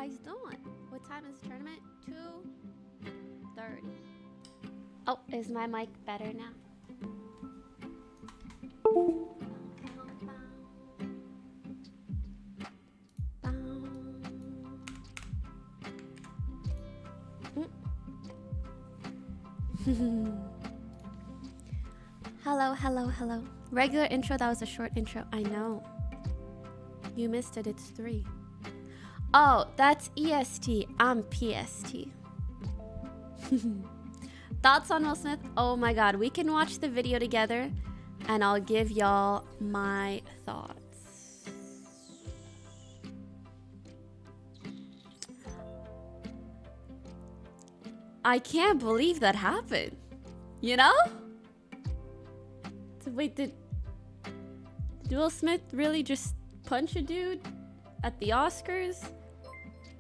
guys doing? What time is the tournament? 2:30. Oh, is my mic better now? Hello, hello, hello. Regular intro, that was a short intro. I know. You missed it, it's 3. Oh, that's EST. I'm PST. Thoughts on Will Smith? Oh my god, we can watch the video together and I'll give y'all my thoughts. I can't believe that happened. You know? So wait, did Will Smith really just punch a dude at the Oscars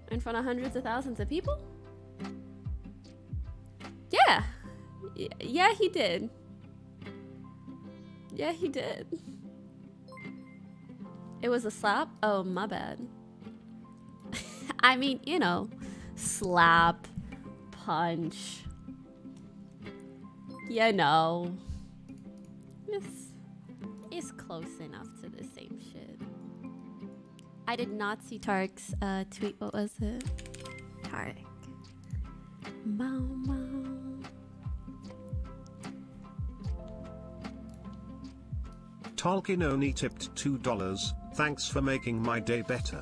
in front of hundreds of thousands of people? Yeah. Yeah, he did. Yeah, he did. It was a slap? Oh, my bad. I mean, you know, slap, punch. You know. It's close enough to the same shit. I did not see Tark's tweet. What was it? Tark. Bow, bow. Tolkien only tipped $2. Thanks for making my day better.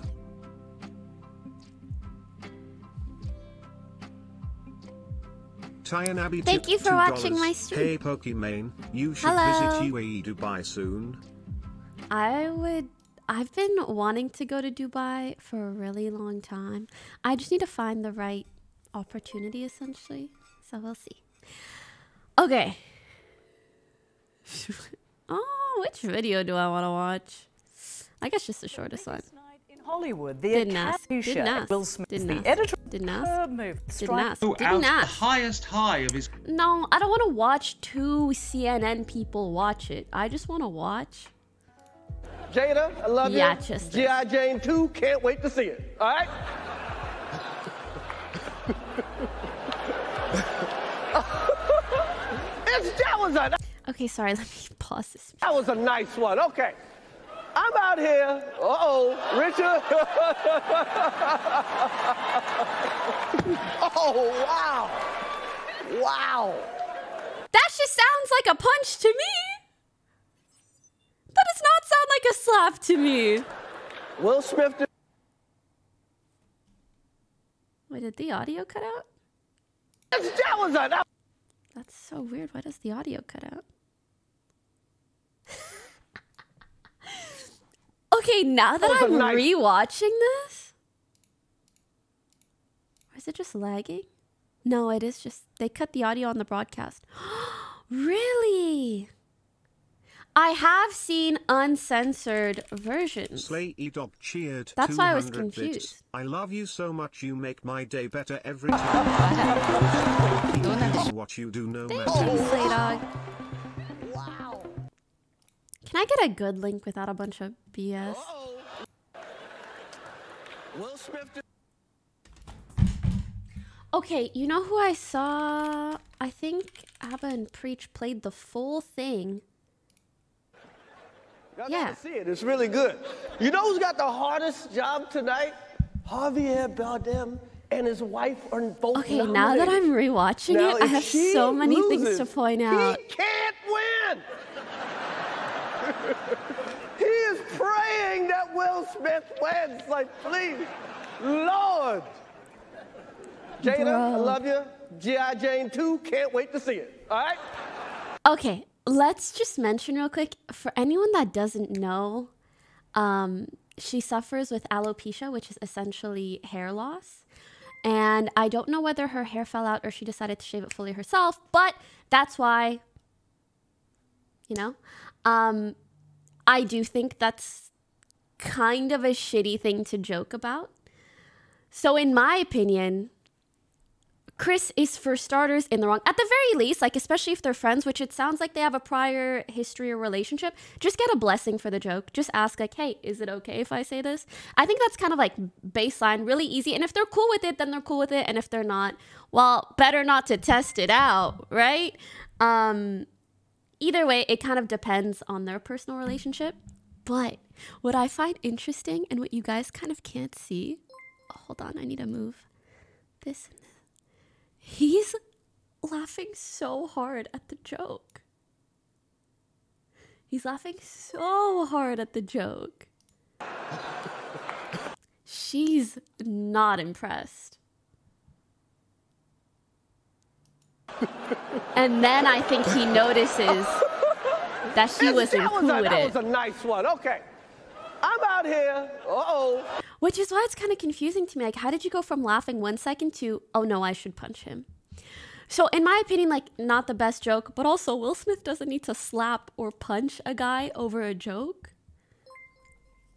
Thank you for watching my stream. Hey Pokimane, you should visit UAE Dubai soon. I've been wanting to go to Dubai for a really long time. I just need to find the right opportunity, essentially. So we'll see. Okay. Oh, which video do I want to watch? I guess just the shortest one. Hollywood, the Didn't ask. Will Smith, Didn't the editor, Didn't ask. Didn't ask. The highest high of his. No, I don't want to watch 2 CNN people watch it. I just want to watch. Jada, I love Yeah, you. just G.I. Jane 2, can't wait to see it. All right? That was a. Okay, sorry. Let me pause this. That was a nice one. Okay. I'm out here. Richard. Oh, wow. Wow. That just sounds like a punch to me. That does not sound like a slap to me. Will Smith. Wait, did the audio cut out? That was a. That's so weird. Why does the audio cut out? Okay, now that I'm rewatching this, or is it just lagging? No, it is just, they cut the audio on the broadcast. Really? I have seen uncensored versions. Slay E-Dog cheered. That's why I was 200 confused. bits. I love you so much. You make my day better every time. What you do no matter. Thank you, Slay Dog. Wow. Can I get a good link without a bunch of BS? Will Smith. Okay, you know who I saw? I think Abba and Preach played the full thing. Y'all gotta see it. It's really good. You know who's got the hardest job tonight? Javier Bardem and his wife are both Okay, now that I'm rewatching it, I have so many things to point out. He can't win! He is praying that Will Smith wins. Like, please, Lord. Jada, I love you. G.I. Jane 2, can't wait to see it. All right? Okay, let's just mention real quick, for anyone that doesn't know, she suffers with alopecia, which is essentially hair loss. And I don't know whether her hair fell out or she decided to shave it fully herself, but that's why, you know, I do think that's kind of a shitty thing to joke about. So in my opinion, Chris is, for starters, in the wrong. At the very least, like, especially if they're friends, which it sounds like they have a prior history or relationship, just get a blessing for the joke. Just ask, like, hey, is it okay if I say this? I think that's kind of like baseline, really easy. And if they're cool with it, then they're cool with it. And if they're not, well, better not to test it out, right? Either way, it kind of depends on their personal relationship. But what I find interesting and what you guys kind of can't see, hold on, I need to move this and this. He's laughing so hard at the joke. He's laughing so hard at the joke. She's not impressed. And then I think he notices that she wasn't cool with it. That was a nice one. Okay. I'm out here. Uh-oh. Which is why it's kind of confusing to me. Like, how did you go from laughing 1 second to, oh no, I should punch him? So in my opinion, like, not the best joke, but also Will Smith doesn't need to slap or punch a guy over a joke.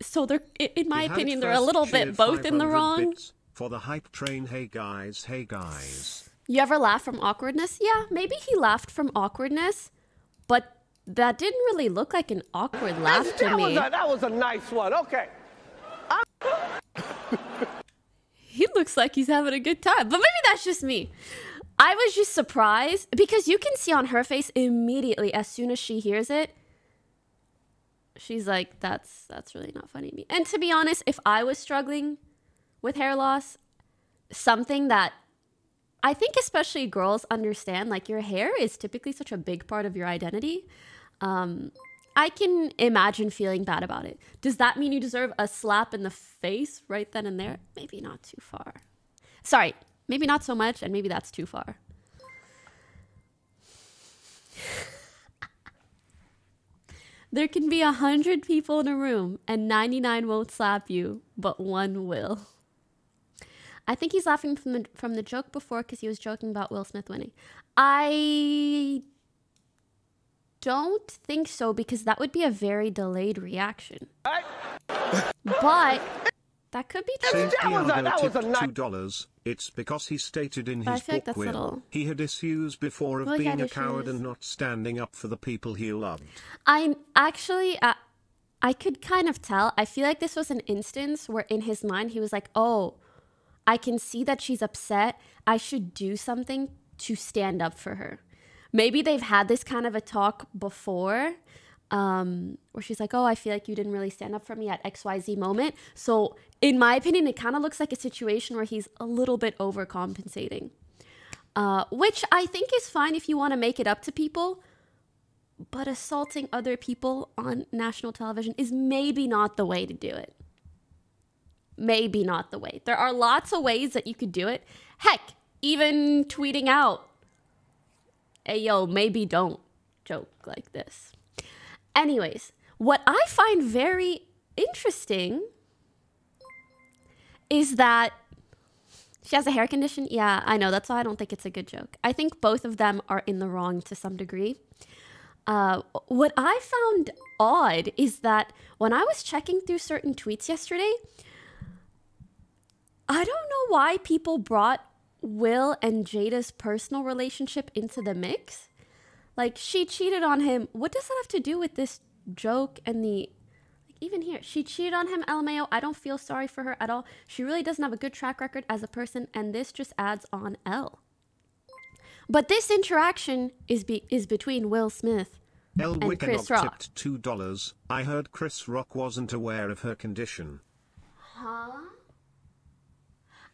So they're, in my opinion, they're a little bit both in the wrong. For the hype train, hey guys, hey guys. You ever laugh from awkwardness? Yeah, maybe he laughed from awkwardness, but that didn't really look like an awkward laugh to me. That was a nice one. Okay. He looks like he's having a good time, but maybe that's just me. I was just surprised because you can see on her face immediately as soon as she hears it, she's like, that's really not funny to me. And to be honest, if I was struggling with hair loss, something that I think especially girls understand, like, your hair is typically such a big part of your identity. I can imagine feeling bad about it. Does that mean you deserve a slap in the face right then and there? Maybe not too far. Sorry, maybe not so much, and maybe that's too far. There can be 100 people in a room, and 99 won't slap you, but 1 will. I think he's laughing from the joke before because he was joking about Will Smith winning. I don't think so, because that would be a very delayed reaction. But that could be true. That was a $2. It's because he stated in his book will he had issues before of being a coward and not standing up for the people he loved. I'm actually, I could kind of tell. I feel like this was an instance where in his mind he was like, oh, I can see that she's upset. I should do something to stand up for her. Maybe they've had this kind of a talk before where she's like, oh, I feel like you didn't really stand up for me at XYZ moment. So in my opinion, it kind of looks like a situation where he's a little bit overcompensating, which I think is fine if you want to make it up to people. But assaulting other people on national television is maybe not the way to do it. Maybe not the way. There are lots of ways that you could do it. Heck, even tweeting out, hey, yo, maybe don't joke like this. Anyways, what I find very interesting is that she has a hair condition. Yeah, I know. That's why I don't think it's a good joke. I think both of them are in the wrong to some degree. What I found odd is that when I was checking through certain tweets yesterday, I don't know why people brought Will and Jada's personal relationship into the mix. Like, she cheated on him. What does that have to do with this joke and the... Like, even here, she cheated on him, LMAO. I don't feel sorry for her at all. She really doesn't have a good track record as a person, and this just adds on L. But this interaction is between Will Smith and Chris Rock. Tipped $2. I heard Chris Rock wasn't aware of her condition. Huh?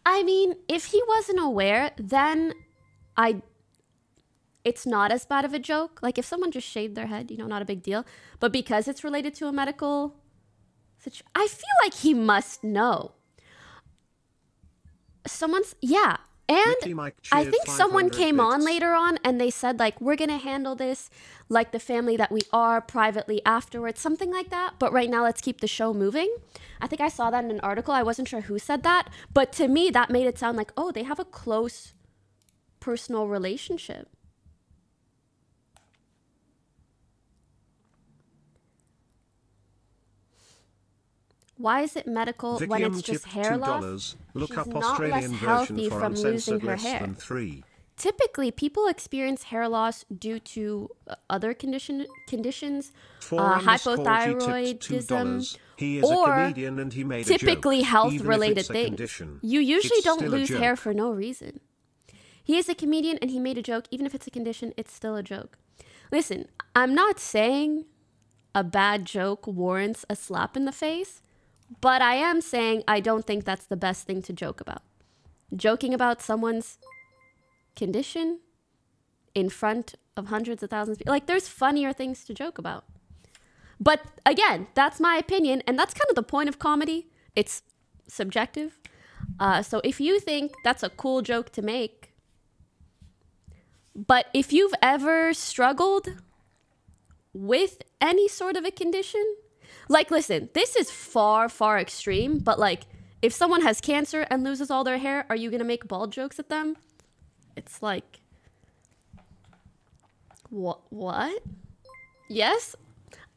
I mean, if he wasn't aware, then it's not as bad of a joke. Like, if someone just shaved their head, you know, not a big deal. But because it's related to a medical situation, I feel like he must know. Yeah. And I think someone came on later on and they said, like, we're going to handle this like the family that we are privately afterwards, something like that. But right now, let's keep the show moving. I think I saw that in an article. I wasn't sure who said that. But to me, that made it sound like, oh, they have a close personal relationship. Why is it medical when it's just hair loss? Look She's up not Australian less healthy version for from losing her less hair. than 3. Typically, people experience hair loss due to other conditions, hypothyroidism, He is or a comedian and he made typically a joke, health-related things. You usually don't lose hair for no reason. He is a comedian and he made a joke. Even if it's a condition, it's still a joke. Listen, I'm not saying a bad joke warrants a slap in the face, but I am saying I don't think that's the best thing to joke about. Joking about someone's condition in front of hundreds of thousands of people, like, there's funnier things to joke about. But again, that's my opinion, and that's kind of the point of comedy. It's subjective. So if you think that's a cool joke to make, but if you've ever struggled with any sort of a condition, like, listen, this is far, far extreme, but like, if someone has cancer and loses all their hair, are you gonna make bald jokes at them? It's like, what? Yes?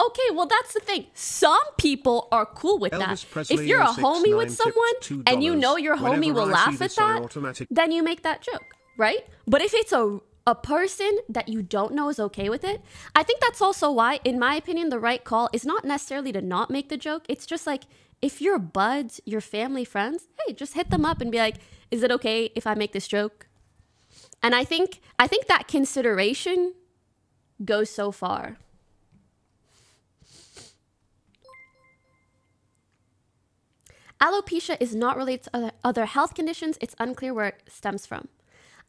Okay, well, that's the thing. Some people are cool with that. If you're a homie with someone and you know your homie will laugh at that, then you make that joke, right? But if it's a person that you don't know is okay with it, I think that's also why, in my opinion, the right call is not necessarily to not make the joke. It's just like, if you're buds, your family, friends, hey, just hit them up and be like, is it okay if I make this joke? And I think that consideration goes so far. Alopecia is not related to other health conditions. It's unclear where it stems from.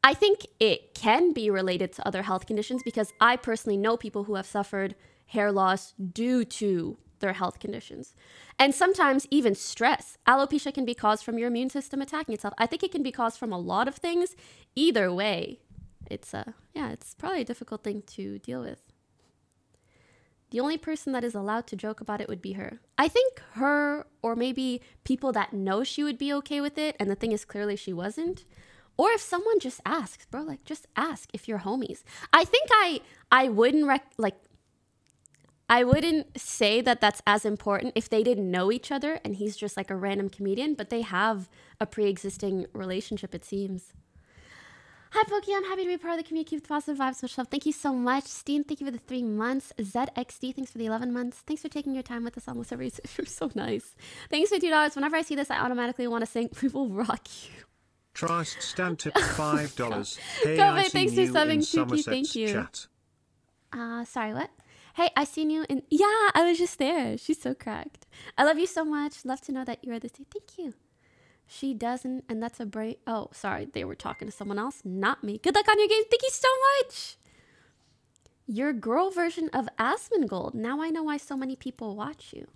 I think it can be related to other health conditions because I personally know people who have suffered hair loss due to their health conditions. And sometimes even stress. Alopecia can be caused from your immune system attacking itself. I think it can be caused from a lot of things. Either way, it's probably a difficult thing to deal with. The only person that is allowed to joke about it would be her. I think her, or maybe people that know she would be okay with it, and the thing is clearly she wasn't. Or if someone just asks, bro, like, just ask if you're homies. I think I wouldn't say that that's as important if they didn't know each other and he's just like a random comedian, but they have a pre-existing relationship, it seems. Hi, Poki. I'm happy to be part of the community. Keep the positive vibes. Much love. Thank you so much. Steen, thank you for the 3 months. ZXD, thanks for the 11 months. Thanks for taking your time with us almost every... You're so nice. Thanks for $2. Whenever I see this, I automatically want to sing, "We will rock you." Trust stand tip $5. Hey, Kobe, thanks for subbing. Tuki, thank you. Chat. Sorry, what? Hey, I seen you in... Yeah, I was just there. She's so cracked. I love you so much. Love to know that you're this day. Thank you. She doesn't, and that's a break. Oh, sorry. They were talking to someone else, not me. Good luck on your game. Thank you so much. Your girl version of Asmongold. Now I know why so many people watch you.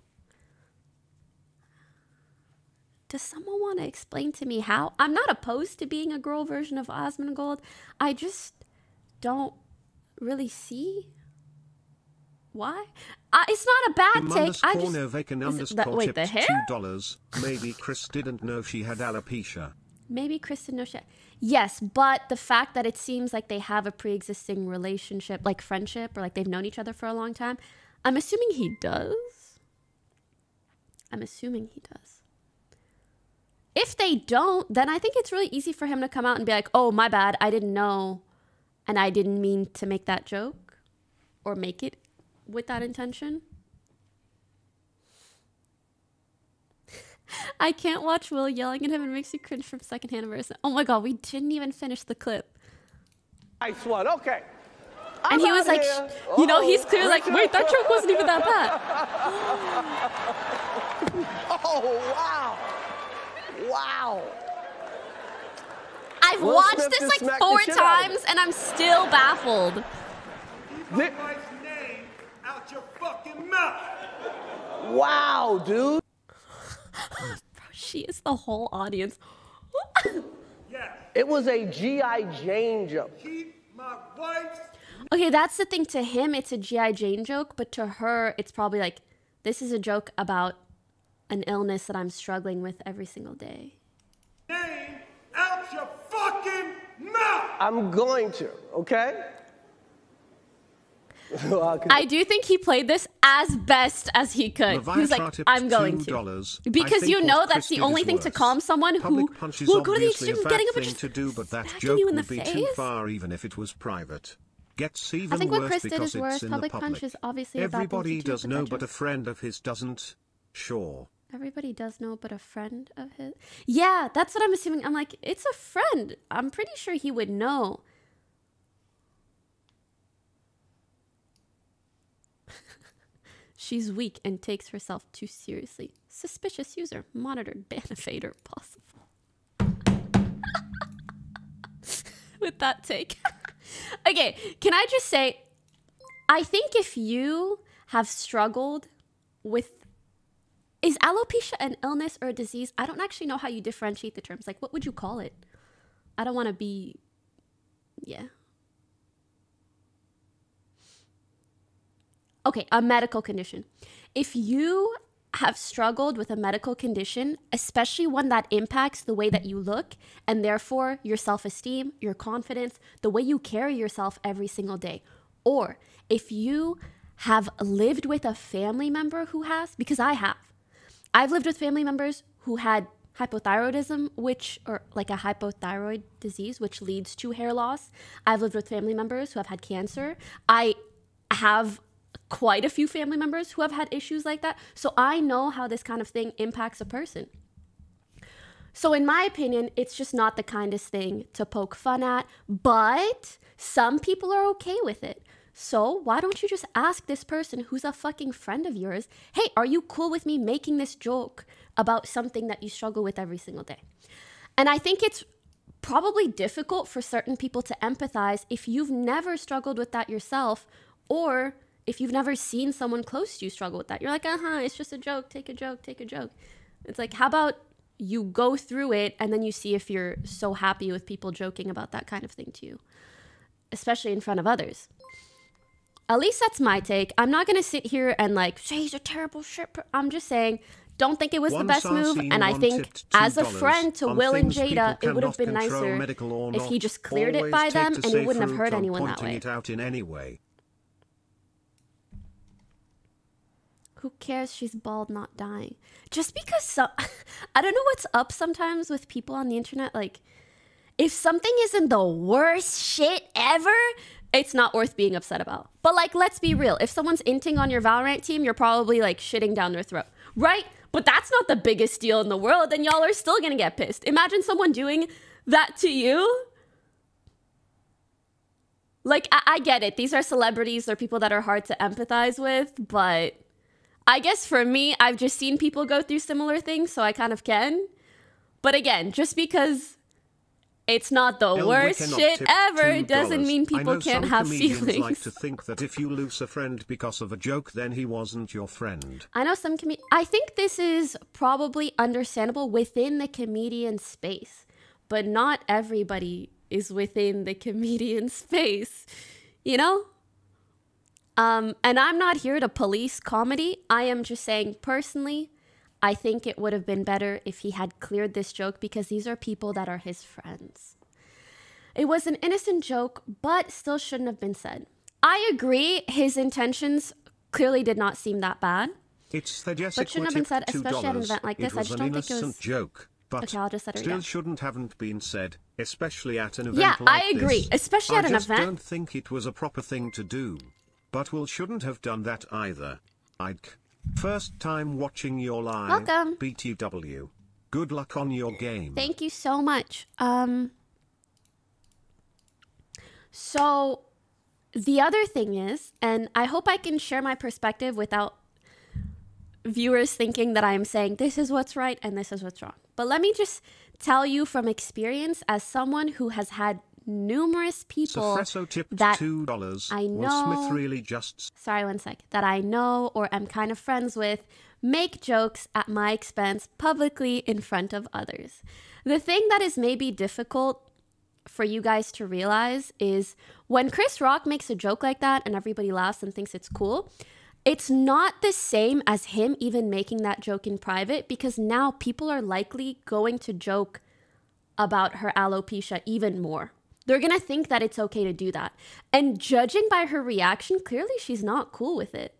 Does someone want to explain to me how? I'm not opposed to being a girl version of Asmongold. I just don't really see why. It's not a bad take. I just... Wait, the hair? $2. Maybe Chris didn't know she had alopecia. Maybe Chris didn't know she had... Yes, but the fact that it seems like they have a pre-existing relationship, like friendship, or like they've known each other for a long time, I'm assuming he does. If they don't, then I think it's really easy for him to come out and be like, oh, my bad, I didn't know, and I didn't mean to make that joke, or make it with that intention. I can't watch Will yelling at him. It makes me cringe from secondhand embarrassment. Oh my god, we didn't even finish the clip. Nice one, okay. And he was like, you know, he's clearly like, wait, that joke wasn't even that bad. Oh, wow. Wow. I've watched this like 4 times and I'm still baffled. Keep my wife's name out your fucking mouth. Wow, dude. Bro, she is the whole audience. Yes. It was a G.I. Jane joke. Keep my wife's... Okay, that's the thing. To him, it's a G.I. Jane joke, but to her, it's probably like, this is a joke about an illness that I'm struggling with every single day. Name out your fucking mouth. I'm going to, okay? I do think he played this as best as he could. He was like, I'm going to. Because you know that's the only thing to calm someone who will go to the extreme of getting up and just smacking you in the face. Too far, even if it was private. Gets even I think what worse Chris did is worse. Public punch is obviously a bad thing to do. Everybody does know, but a friend of his doesn't. Sure. Everybody does know, but a friend of his. Yeah, that's what I'm assuming. I'm like, it's a friend. I'm pretty sure he would know. She's weak and takes herself too seriously. Suspicious user. Monitored. Banifader. Possible. With that take. Okay, can I just say, I think if you have struggled with, is alopecia an illness or a disease? I don't actually know how you differentiate the terms. Like, what would you call it? I don't want to be, yeah. Okay, a medical condition. If you have struggled with a medical condition, especially one that impacts the way that you look and therefore your self-esteem, your confidence, the way you carry yourself every single day, or if you have lived with a family member who has, because I've lived with family members who had hypothyroidism, or like a hypothyroid disease, which leads to hair loss. I've lived with family members who have had cancer. I have quite a few family members who have had issues like that. So I know how this kind of thing impacts a person. So in my opinion, it's just not the kindest thing to poke fun at, but some people are okay with it. So why don't you just ask this person who's a fucking friend of yours, hey, are you cool with me making this joke about something that you struggle with every single day? And I think it's probably difficult for certain people to empathize if you've never struggled with that yourself, or if you've never seen someone close to you struggle with that. You're like, it's just a joke, take a joke, take a joke. It's like, how about you go through it and then you see if you're so happy with people joking about that kind of thing to you, especially in front of others. At least that's my take. I'm not going to sit here and like, say he's a terrible shit. I'm just saying, don't think it was the best move. And I think as a friend to Will and Jada, it would have been nicer if he just cleared it by them and it wouldn't have hurt anyone that way. It out in any way. Who cares? She's bald, not dying. Just because I don't know what's up sometimes with people on the internet. Like, if something isn't the worst shit ever, it's not worth being upset about. But like, let's be real. If someone's inting on your Valorant team, you're probably like shitting down their throat, right? But that's not the biggest deal in the world, and y'all are still gonna get pissed. Imagine someone doing that to you. Like, I get it. These are celebrities. They're people that are hard to empathize with, but I guess for me, I've just seen people go through similar things, so I kind of can. But again, just because it's not the worst shit ever doesn't mean people can't have feelings. I like to think that if you lose a friend because of a joke, then he wasn't your friend. I know some I think this is probably understandable within the comedian space, but not everybody is within the comedian space, you know? And I'm not here to police comedy. I am just saying, personally, I think it would have been better if he had cleared this joke, because these are people that are his friends. It was an innocent joke, but still shouldn't have been said. I agree, his intentions clearly did not seem that bad. It's the Jessica but shouldn't have been said, especially at an event like this. I just don't think it was... joke, but okay, I'll just set it still again. Shouldn't haven't been said, especially at an event like this. Yeah, I agree, especially at an event. I don't think it was a proper thing to do. But Will shouldn't have done that either. First time watching your live. Welcome. BTW. Good luck on your game. Thank you so much. So the other thing is, and I hope I can share my perspective without viewers thinking that I'm saying this is what's right and this is what's wrong. But let me just tell you from experience, as someone who has had numerous people that $2. I know, Will Smith really just... sorry, one sec, that I know or am kind of friends with, make jokes at my expense publicly in front of others. The thing that is maybe difficult for you guys to realize is when Chris Rock makes a joke like that and everybody laughs and thinks it's cool, it's not the same as him even making that joke in private, because now people are likely going to joke about her alopecia even more. They're going to think that it's okay to do that. And judging by her reaction, clearly she's not cool with it.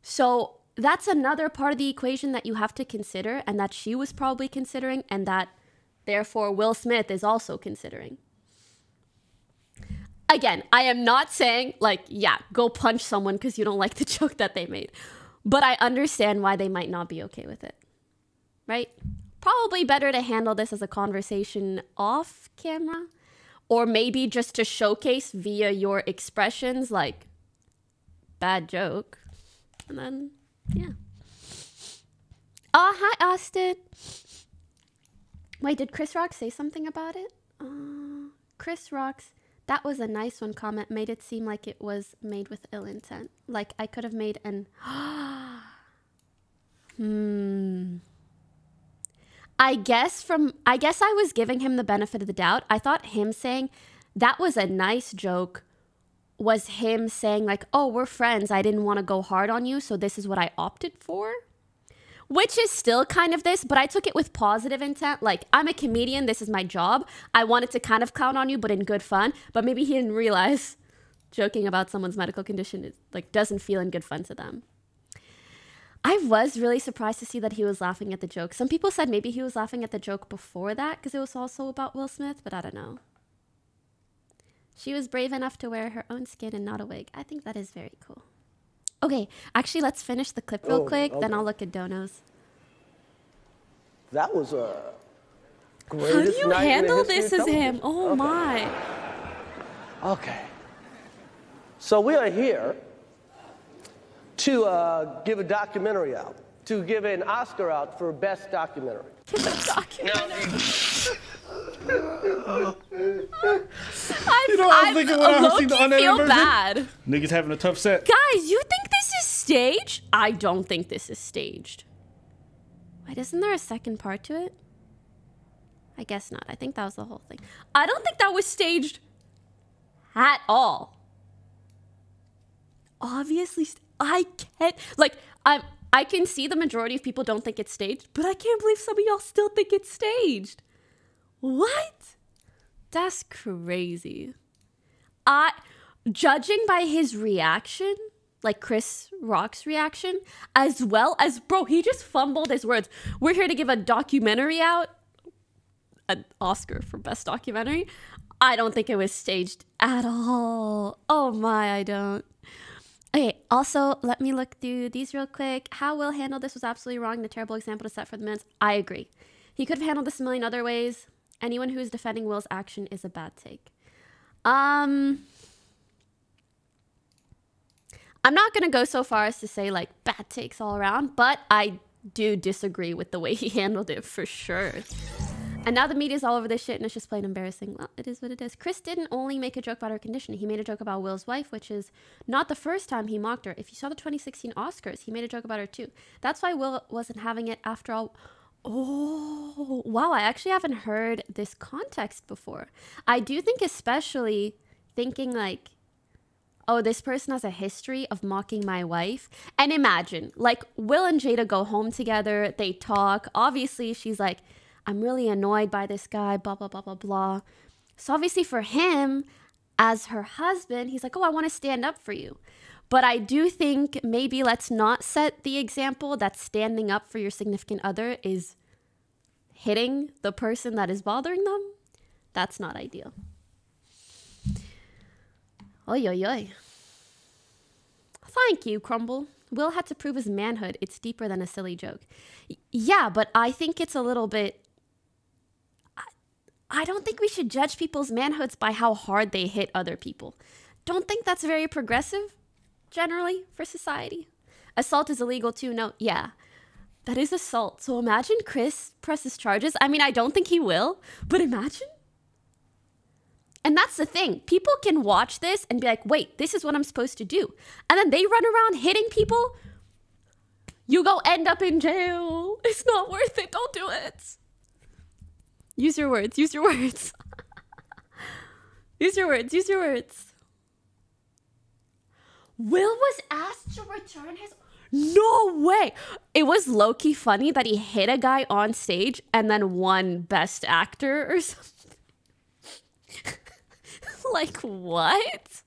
So that's another part of the equation that you have to consider, and that she was probably considering, and that therefore Will Smith is also considering. Again, I am not saying, like, yeah, go punch someone because you don't like the joke that they made. But I understand why they might not be okay with it. Right? Probably better to handle this as a conversation off camera. Or maybe just to showcase via your expressions, like, bad joke. And then, yeah. Oh, hi, Austin. Wait, did Chris Rock say something about it? Chris Rock's, that was a nice one comment, made it seem like it was made with ill intent. Like I could have made an... I guess I was giving him the benefit of the doubt. I thought him saying that was a nice joke was him saying like, oh, we're friends. I didn't want to go hard on you, so this is what I opted for. Which is still kind of this, but I took it with positive intent. Like, I'm a comedian. This is my job. I wanted to kind of clown on you, but in good fun. But maybe he didn't realize joking about someone's medical condition is, like, doesn't feel in good fun to them. I was really surprised to see that he was laughing at the joke. Some people said maybe he was laughing at the joke before that because it was also about Will Smith, but I don't know. She was brave enough to wear her own skin and not a wig. I think that is very cool. Okay, actually, let's finish the clip real quick, then I'll look at donos. That was a great. How do you handle this as him? Oh my. Okay. So we are here to give a documentary out, to give an Oscar out for Best Documentary. Give a documentary. I was thinking when I was seeing the unedited version. Bad. Niggas having a tough set. Guys, you think this is staged? I don't think this is staged. Wait, isn't there a second part to it? I guess not. I think that was the whole thing. I don't think that was staged at all. Obviously, I can't, like, I can see the majority of people don't think it's staged, but I can't believe some of y'all still think it's staged. What? That's crazy. Judging by his reaction, like Chris Rock's reaction, as well as, bro, he just fumbled his words. We're here to give a documentary out, an Oscar for Best Documentary. I don't think it was staged at all. Oh my, I don't. Okay, also, let me look through these real quick. How Will handled this was absolutely wrong. The terrible example to set for the men's. I agree. He could have handled this a million other ways. Anyone who is defending Will's action is a bad take. I'm not going to go so far as to say, like, bad takes all around, but I do disagree with the way he handled it for sure. And now the media's all over this shit and it's just plain embarrassing. Well, it is what it is. Chris didn't only make a joke about her condition. He made a joke about Will's wife, which is not the first time he mocked her. If you saw the 2016 Oscars, he made a joke about her too. That's why Will wasn't having it after all. Oh, wow. I actually haven't heard this context before. I do think especially thinking like, oh, this person has a history of mocking my wife. And imagine, like, Will and Jada go home together. They talk. Obviously, she's like, I'm really annoyed by this guy, blah, blah, blah, blah, blah. So obviously for him, as her husband, he's like, oh, I want to stand up for you. But I do think maybe let's not set the example that standing up for your significant other is hitting the person that is bothering them. That's not ideal. Oy, oy, oy. Thank you, Crumble. Will had to prove his manhood. It's deeper than a silly joke. Yeah, but I think it's a little bit... I don't think we should judge people's manhoods by how hard they hit other people. Don't think that's very progressive, generally, for society. Assault is illegal too. No, yeah, that is assault. So imagine Chris presses charges. I mean, I don't think he will, but imagine. And that's the thing. People can watch this and be like, wait, this is what I'm supposed to do. And then they run around hitting people. You go end up in jail. It's not worth it. Don't do it. Use your words. Use your words. Use your words. Use your words. Will was asked to return his... No way. It was low-key funny that he hit a guy on stage and then won Best Actor or something. Like, what?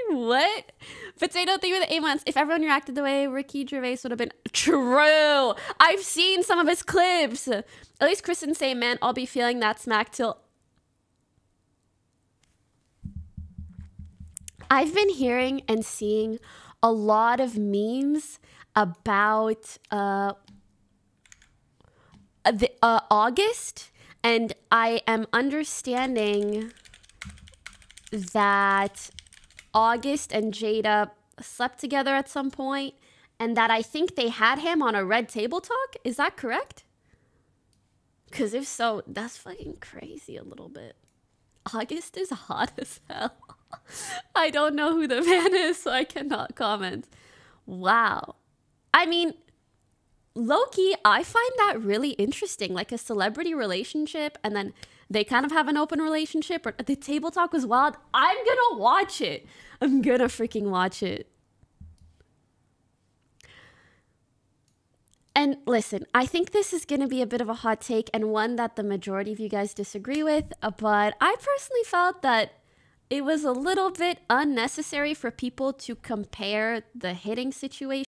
What? Potato, thank you for the 8 months. If everyone reacted the way Ricky Gervais would have been... True! I've seen some of his clips. At least Kristen say, man, I'll be feeling that smack till... I've been hearing and seeing a lot of memes about August, and I am understanding that August and Jada slept together at some point, and that I think they had him on a Red Table Talk. Is that correct? Because if so, that's fucking crazy a little bit. August is hot as hell. I don't know who the man is, so I cannot comment. Wow. I mean, low-key, I find that really interesting. Like a celebrity relationship, and then they kind of have an open relationship. Or the table talk was wild. I'm gonna watch it. I'm gonna freaking watch it. And listen, I think this is going to be a bit of a hot take and one that the majority of you guys disagree with, but I personally felt that it was a little bit unnecessary for people to compare the hitting situation